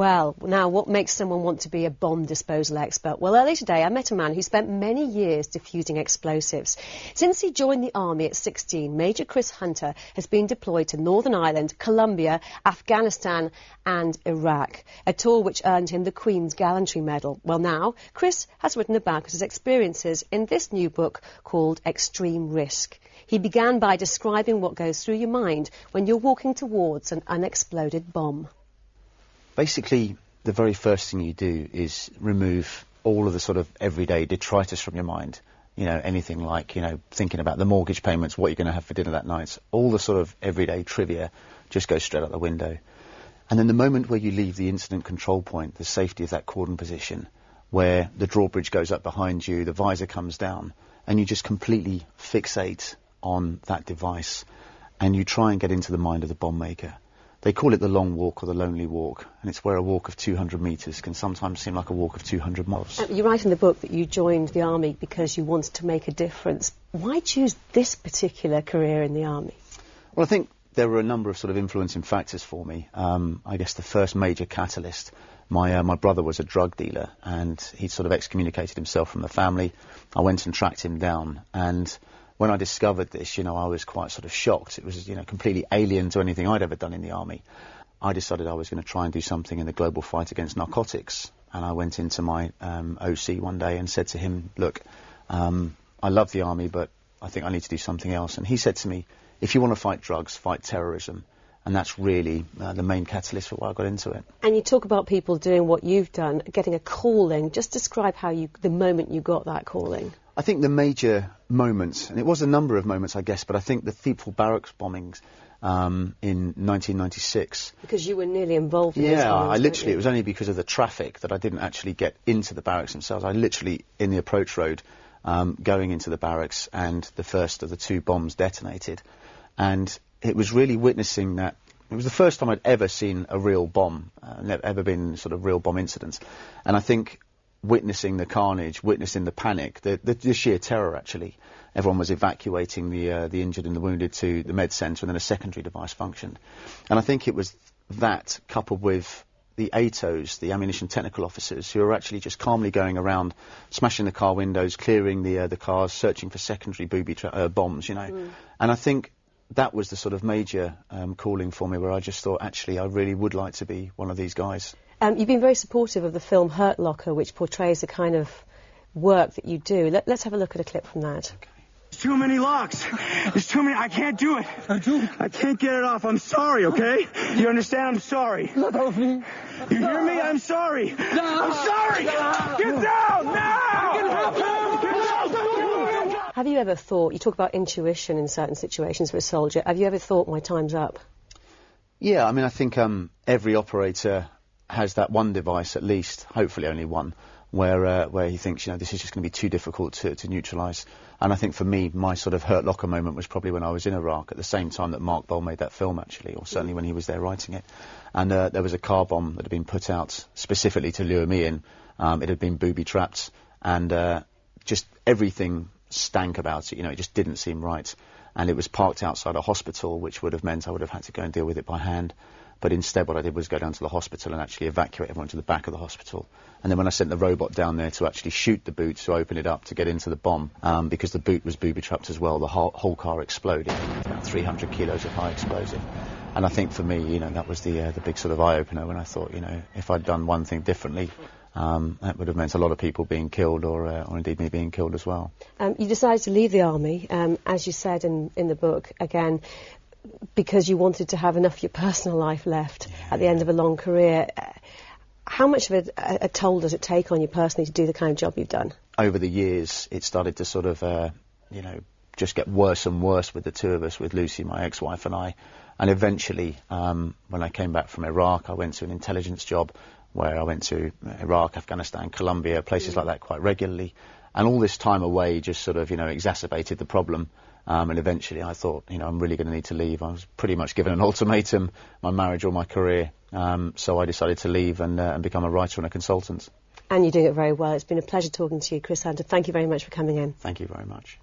Well, now, what makes someone want to be a bomb disposal expert? Well, earlier today, I met a man who spent many years diffusing explosives. Since he joined the army at 16, Major Chris Hunter has been deployed to Northern Ireland, Colombia, Afghanistan and Iraq, a tour which earned him the Queen's Gallantry Medal. Well, now, Chris has written about his experiences in this new book called Extreme Risk. He began by describing what goes through your mind when you're walking towards an unexploded bomb. Basically, the very first thing you do is remove all of the sort of everyday detritus from your mind. You know, anything like, thinking about the mortgage payments, what you're going to have for dinner that night. All the sort of everyday trivia just goes straight out the window. And then the moment where you leave the incident control point, the safety of that cordon position, where the drawbridge goes up behind you, the visor comes down, and you just completely fixate on that device, and you try and get into the mind of the bomb maker. They call it the long walk or the lonely walk, and it's where a walk of 200 metres can sometimes seem like a walk of 200 miles. You write in the book that you joined the army because you wanted to make a difference. Why choose this particular career in the army? Well, I think there were a number of sort of influencing factors for me. I guess the first major catalyst, my brother was a drug dealer, and he'd sort of excommunicated himself from the family. I went and tracked him down, and when I discovered this, I was quite sort of shocked. It was, completely alien to anything I'd ever done in the army. I decided I was going to try and do something in the global fight against narcotics. And I went into my OC one day and said to him, look, I love the army, but I think I need to do something else. And he said to me, if you want to fight drugs, fight terrorism. And that's really the main catalyst for why I got into it. And you talk about people doing what you've done, getting a calling. Just describe the moment you got that calling. I think the major moments, and it was a number of moments, I guess, but I think the Thiepval barracks bombings in 1996. Because you were nearly involved in those bombings, it was only because of the traffic that I didn't actually get into the barracks themselves. I literally, in the approach road, going into the barracks, and the first of the two bombs detonated. And it was really witnessing that. It was the first time I'd ever seen a real bomb, never ever been sort of real bomb incidents. And I think witnessing the carnage, witnessing the panic, the sheer terror actually. Everyone was evacuating the injured and the wounded to the med centre, and then a secondary device functioned. And I think it was that, coupled with the ATOs, the ammunition technical officers, who are actually just calmly going around, smashing the car windows, clearing the cars, searching for secondary bombs, And I think that was the sort of major calling for me, where I just thought, actually, I really would like to be one of these guys. You've been very supportive of the film Hurt Locker, which portrays the kind of work that you do. Let's have a look at a clip from that. Okay. There's too many locks. There's too many. I can't do it. I can't get it off. I'm sorry, okay? You understand? I'm sorry. You hear me? I'm sorry. I'm sorry. Get down now! Have you ever thought, you talk about intuition in certain situations for a soldier, have you ever thought, my time's up? Yeah, I think every operator has that one device, at least, hopefully only one, where he thinks, this is just going to be too difficult to neutralise. And I think for me, my sort of Hurt Locker moment was probably when I was in Iraq, at the same time that Mark Bowl made that film, actually, or certainly when he was there writing it. And there was a car bomb that had been put out specifically to lure me in. It had been booby-trapped, and just everything stank about it, it just didn't seem right. And it was parked outside a hospital, which would have meant I would have had to go and deal with it by hand. But instead what I did was go down to the hospital and actually evacuate everyone to the back of the hospital. And then when I sent the robot down there to actually shoot the boot, to open it up to get into the bomb, because the boot was booby-trapped as well, the whole car exploded, about 300 kilos of high explosive. And I think for me, that was the big sort of eye-opener when I thought, if I'd done one thing differently, that would have meant a lot of people being killed, or indeed me being killed as well. You decided to leave the army, as you said in the book, again, because you wanted to have enough of your personal life left at the end of a long career. How much of a toll does it take on you personally to do the kind of job you've done? Over the years, it started to sort of, just get worse and worse with the two of us, with Lucy, my ex-wife, and I. And eventually, when I came back from Iraq, I went to an intelligence job where I went to Iraq, Afghanistan, Colombia, places like that quite regularly. And all this time away just sort of, exacerbated the problem. And eventually I thought, I'm really going to need to leave. I was pretty much given an ultimatum, my marriage or my career. So I decided to leave and become a writer and a consultant. And you're doing it very well. It's been a pleasure talking to you, Chris Hunter. Thank you very much for coming in. Thank you very much.